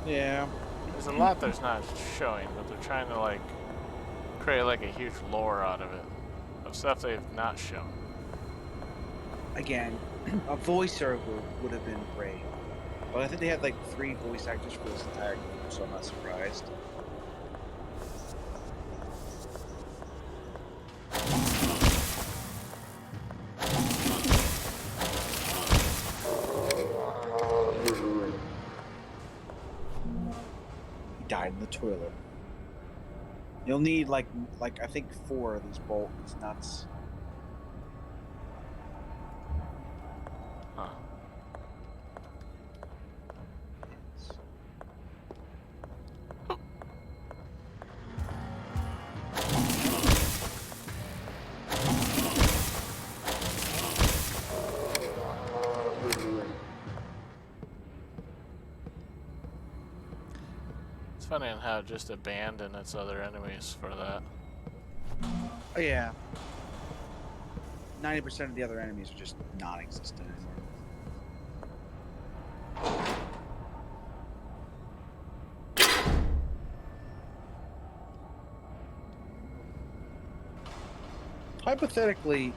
Yeah. There's a lot there's not showing, but they're trying to like create like a huge lore out of it, of stuff they've not shown. Again, a voiceover would have been great. But I think they had like 3 voice actors for this entire game, so I'm not surprised. He died in the toilet. You'll need like I think 4 of these bolts nuts. Huh. It's funny on how it just abandoned its other enemies for that. Oh yeah. 90% of the other enemies are just non-existent anymore. Hypothetically,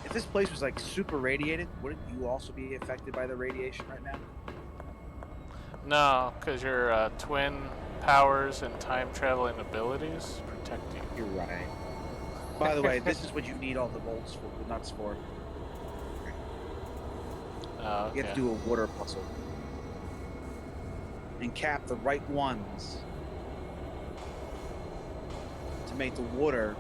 if this place was like super radiated, wouldn't you also be affected by the radiation right now? No, because your twin powers and time traveling abilities protect you. You're right. By the way, this is what you need all the bolts for, the nuts for. Oh, okay. You have to do a water puzzle. and cap the right ones to make the water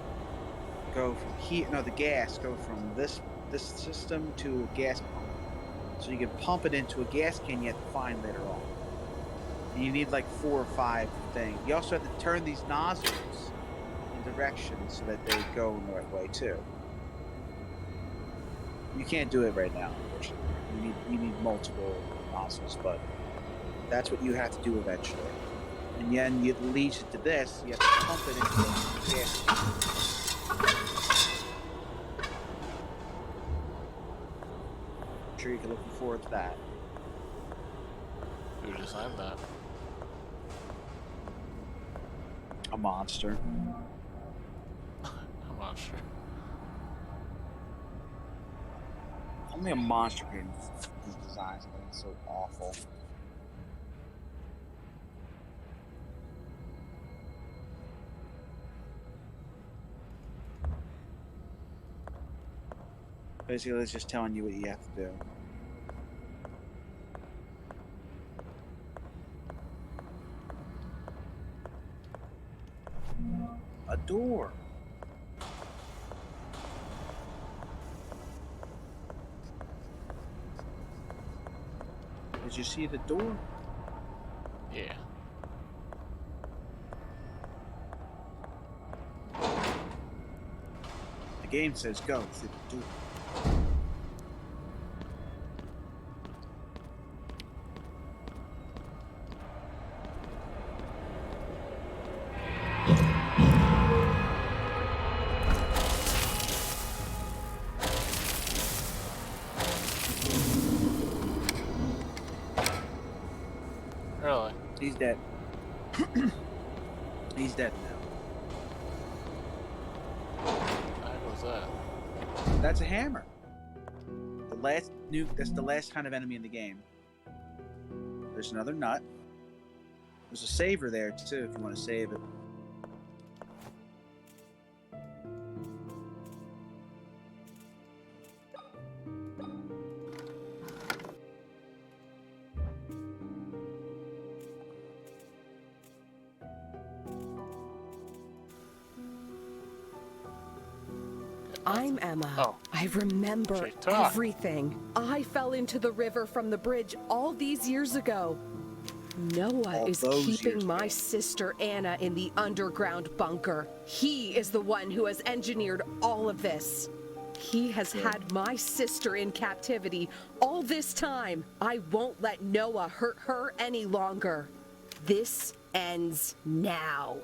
go from here. No, the gas go from this system to a gas pump. So you can pump it into a gas can you have to find later on. And you need like 4 or 5 things. You also have to turn these nozzles in directions so that they go in the right way too. You can't do it right now, unfortunately. You need multiple nozzles, but that's what you have to do eventually. And then it leads you to this. You have to pump it into the gas can. I'm sure you can look forward to that. Who designed that? A monster. I'm not sure. Only a monster can design something so awful. Basically, it's just telling you what you have to do. A door. Did you see the door? Yeah. The game says go through the door. Really? He's dead. He's dead now. What was that? That's a hammer. The last nuke. That's the last kind of enemy in the game. There's another nut. There's a saver there too, if you want to save it. I'm Emma. Oh. I remember She talked. everything. I fell into the river from the bridge all these years ago. Noah All is those keeping years my ago. sister Anna in the underground bunker. He is the one who has engineered all of this. He has had my sister in captivity all this time. I won't let Noah hurt her any longer. This ends now.